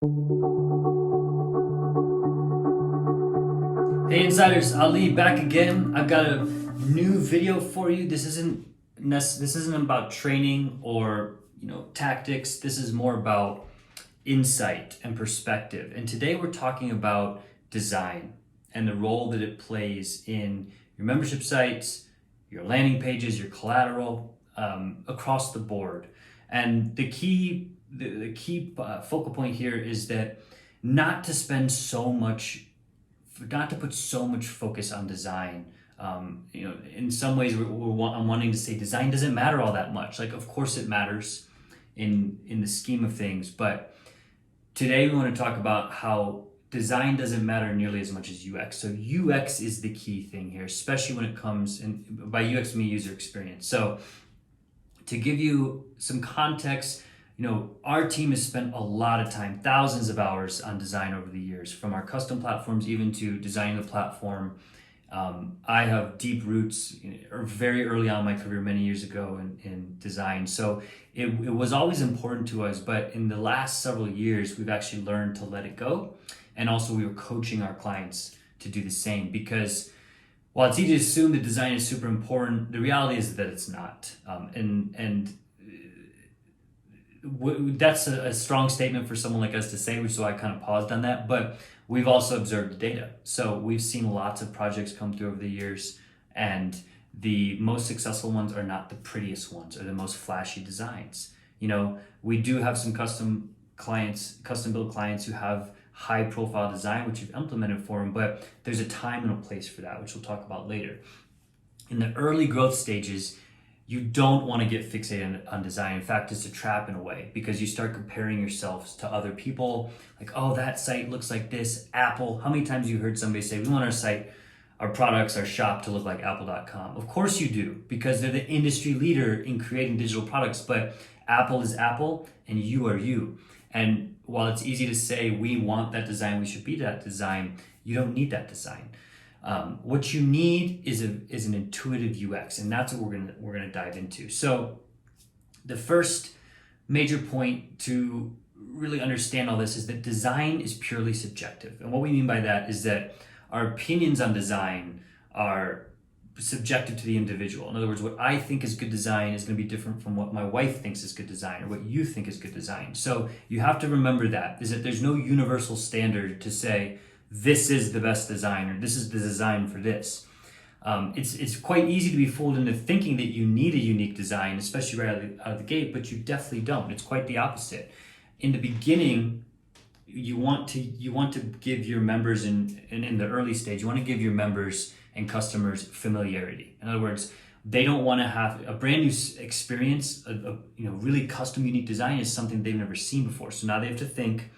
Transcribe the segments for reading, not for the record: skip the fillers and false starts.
Hey Insiders, Ali back again. I've got a new video for you. This isn't about training or tactics. This is more about insight and perspective. And today we're talking about design and the role that it plays in your membership sites, your landing pages, your collateral, across the board. And the key focal point here is that not to spend so much not to put so much focus on design. In some ways, I'm wanting to say design doesn't matter all that much. Like, of course, it matters in the scheme of things. But today, we want to talk about how design doesn't matter nearly as much as UX. So UX is the key thing here, especially when it comes, and by UX, I mean user experience. So to give you some context, our team has spent a lot of time, thousands of hours on design over the years, from our custom platforms even to designing the platform. I have deep roots, very early on in my career, many years ago in design. So it was always important to us, but in the last several years, we've actually learned to let it go. And also we were coaching our clients to do the same, because while it's easy to assume that design is super important, the reality is that it's not. That's a strong statement for someone like us to say, so I kind of paused on that. But we've also observed the data. So we've seen lots of projects come through over the years, and the most successful ones are not the prettiest ones or the most flashy designs. We do have some custom built clients who have high profile design, which we've implemented for them, but there's a time and a place for that, which we'll talk about later. In the early growth stages, you don't want to get fixated on design. In fact, it's a trap in a way, because you start comparing yourselves to other people. Like, oh, that site looks like this. Apple. How many times have you heard somebody say, we want our site, our products, our shop to look like apple.com? Of course you do, because they're the industry leader in creating digital products. But Apple is Apple and you are you. And while it's easy to say we want that design, we should be that design, you don't need that design. What you need is an intuitive UX, and that's what we're gonna dive into. So the first major point to really understand all this is that design is purely subjective. And what we mean by that is that our opinions on design are subjective to the individual. In other words, what I think is good design is going to be different from what my wife thinks is good design, or what you think is good design. So you have to remember that there's no universal standard to say this is the best design, or this is the design for this. It's quite easy to be fooled into thinking that you need a unique design, especially right out of the gate, but you definitely don't. It's quite the opposite. In the beginning, you want to give your members in the early stage, you want to give your members and customers familiarity. In other words, they don't want to have a brand new experience. Really custom, unique design is something they've never seen before. So now they have to think,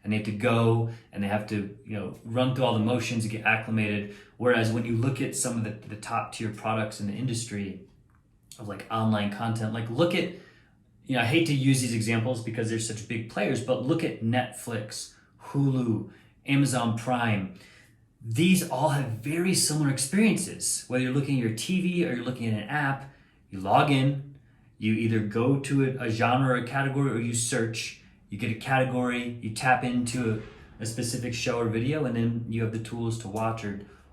and they have to go, and they have to run through all the motions and get acclimated. Whereas when you look at some of the top tier products in the industry of like online content, like look at, I hate to use these examples because they're such big players, but look at Netflix, Hulu, Amazon Prime. These all have very similar experiences. Whether you're looking at your TV or you're looking at an app, you log in, you either go to a genre or a category, or you search, you get a category, you tap into a specific show or video, and then you have the tools to watch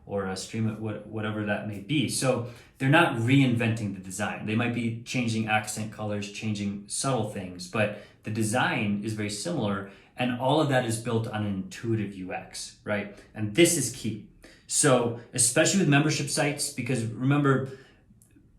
or stream it, whatever that may be. So they're not reinventing the design. They might be changing accent colors, changing subtle things, but the design is very similar, and all of that is built on an intuitive UX, right? And this is key. So especially with membership sites, because remember,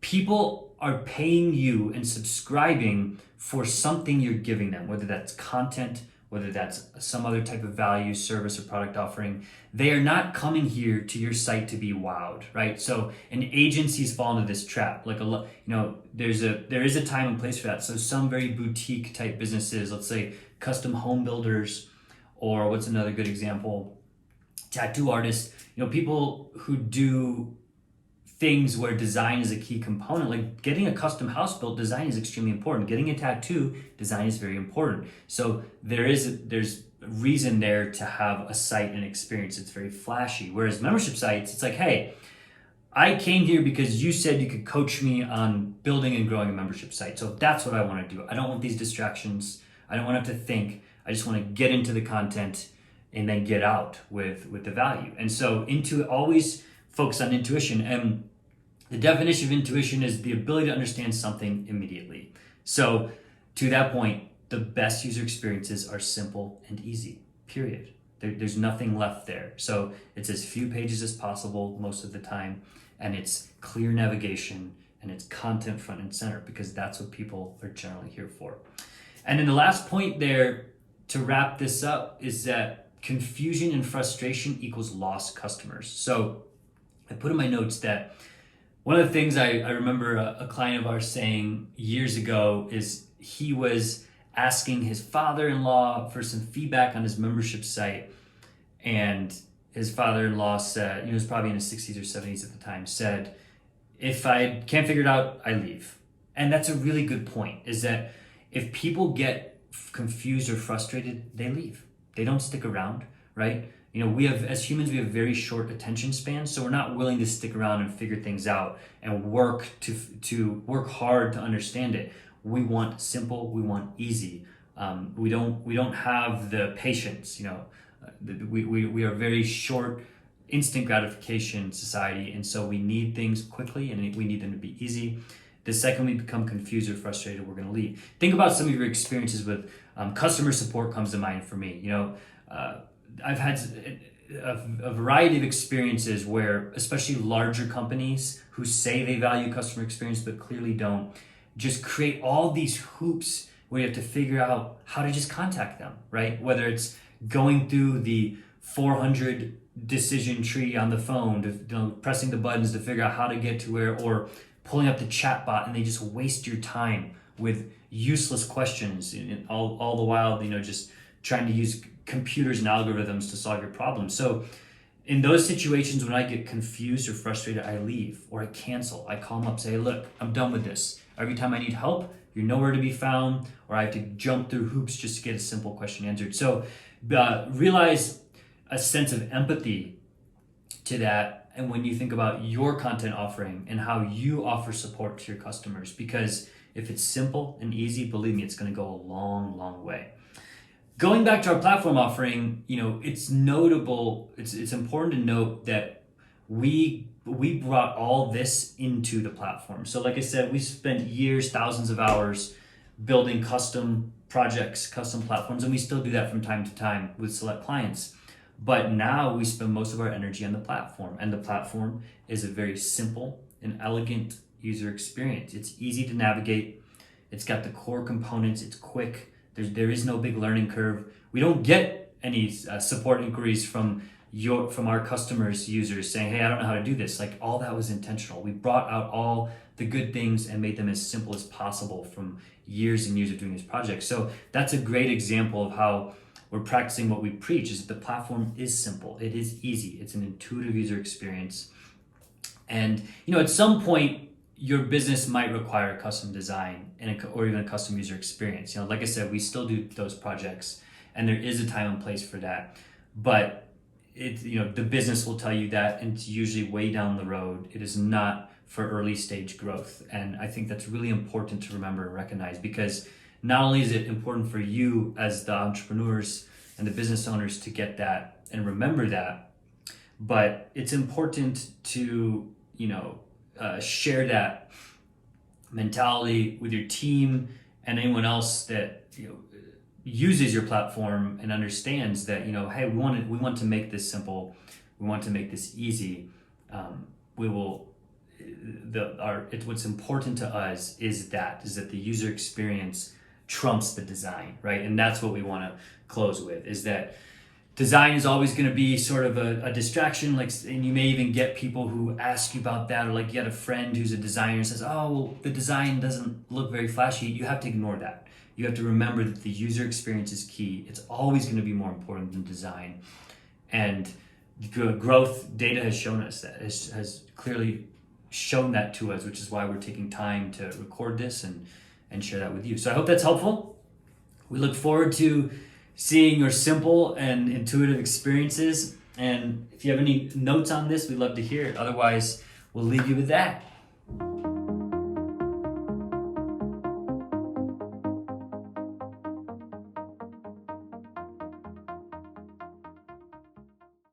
people are paying you and subscribing for something you're giving them, whether that's content, whether that's some other type of value, service, or product offering. They are not coming here to your site to be wowed, right? So, and agencies fall into this trap. Like there is a time and place for that. So some very boutique type businesses, let's say custom home builders, or what's another good example? Tattoo artists. People who do things where design is a key component. Like getting a custom house built, design is extremely important. Getting a tattoo, design is very important. So there's reason there to have a site and experience that's very flashy. Whereas membership sites, it's like, hey, I came here because you said you could coach me on building and growing a membership site. So that's what I want to do. I don't want these distractions. I don't want to have to think. I just want to get into the content and then get out with the value. And so always focus on intuition. And the definition of intuition is the ability to understand something immediately. So to that point, the best user experiences are simple and easy, period. There's nothing left there. So it's as few pages as possible most of the time, and it's clear navigation, and it's content front and center, because that's what people are generally here for. And then the last point there to wrap this up is that confusion and frustration equals lost customers. So I put in my notes that one of the things I remember a client of ours saying years ago is he was asking his father-in-law for some feedback on his membership site, and his father-in-law said, he was probably in his 60s or 70s at the time, said, if I can't figure it out, I leave. And that's a really good point, is that if people get confused or frustrated, they leave. They don't stick around, right? As humans, we have very short attention spans, so we're not willing to stick around and figure things out and work hard to understand it. We want simple, we want easy. We don't have the patience, we are very short, instant gratification society, and so we need things quickly and we need them to be easy. The second we become confused or frustrated, we're going to leave. Think about some of your experiences with customer support comes to mind for me. I've had a variety of experiences where, especially larger companies who say they value customer experience but clearly don't, just create all these hoops where you have to figure out how to just contact them, right? Whether it's going through the 400 decision tree on the phone, pressing the buttons to figure out how to get to where, or pulling up the chat bot, and they just waste your time with useless questions, and all the while, just trying to use computers and algorithms to solve your problem. So in those situations, when I get confused or frustrated, I leave or I cancel. I call them up, say, look, I'm done with this. Every time I need help, you're nowhere to be found, or I have to jump through hoops just to get a simple question answered. So realize a sense of empathy to that. And when you think about your content offering and how you offer support to your customers, because if it's simple and easy, believe me, it's going to go a long, long way. Going back to our platform offering, it's notable, it's important to note that we brought all this into the platform. So like I said, we spent years, thousands of hours building custom projects, custom platforms, and we still do that from time to time with select clients. But now we spend most of our energy on the platform, and the platform is a very simple and elegant user experience. It's easy to navigate. It's got the core components. It's quick. There is no big learning curve. We don't get any support inquiries from our customers, users saying, hey, I don't know how to do this. Like, all that was intentional. We brought out all the good things and made them as simple as possible from years and years of doing this project. So that's a great example of how we're practicing what we preach, is that the platform is simple. It is easy. It's an intuitive user experience. And, at some point, your business might require a custom design or even a custom user experience. Like I said, we still do those projects, and there is a time and place for that. But the business will tell you that, and it's usually way down the road. It is not for early stage growth. And I think that's really important to remember and recognize, because not only is it important for you as the entrepreneurs and the business owners to get that and remember that, but it's important to, share that mentality with your team and anyone else that uses your platform and understands that hey, we want to make this simple, we want to make this easy. What's important to us is that the user experience trumps the design, right? And that's what we want to close with, is that design is always going to be sort of a distraction, and you may even get people who ask you about that, or you get a friend who's a designer and says, oh, well, the design doesn't look very flashy. You have to ignore that. You have to remember that the user experience is key. It's always going to be more important than design. And growth data has shown us that, has clearly shown that to us, which is why we're taking time to record this and share that with you. So I hope that's helpful. We look forward to seeing your simple and intuitive experiences. And if you have any notes on this, we'd love to hear it. Otherwise, we'll leave you with that.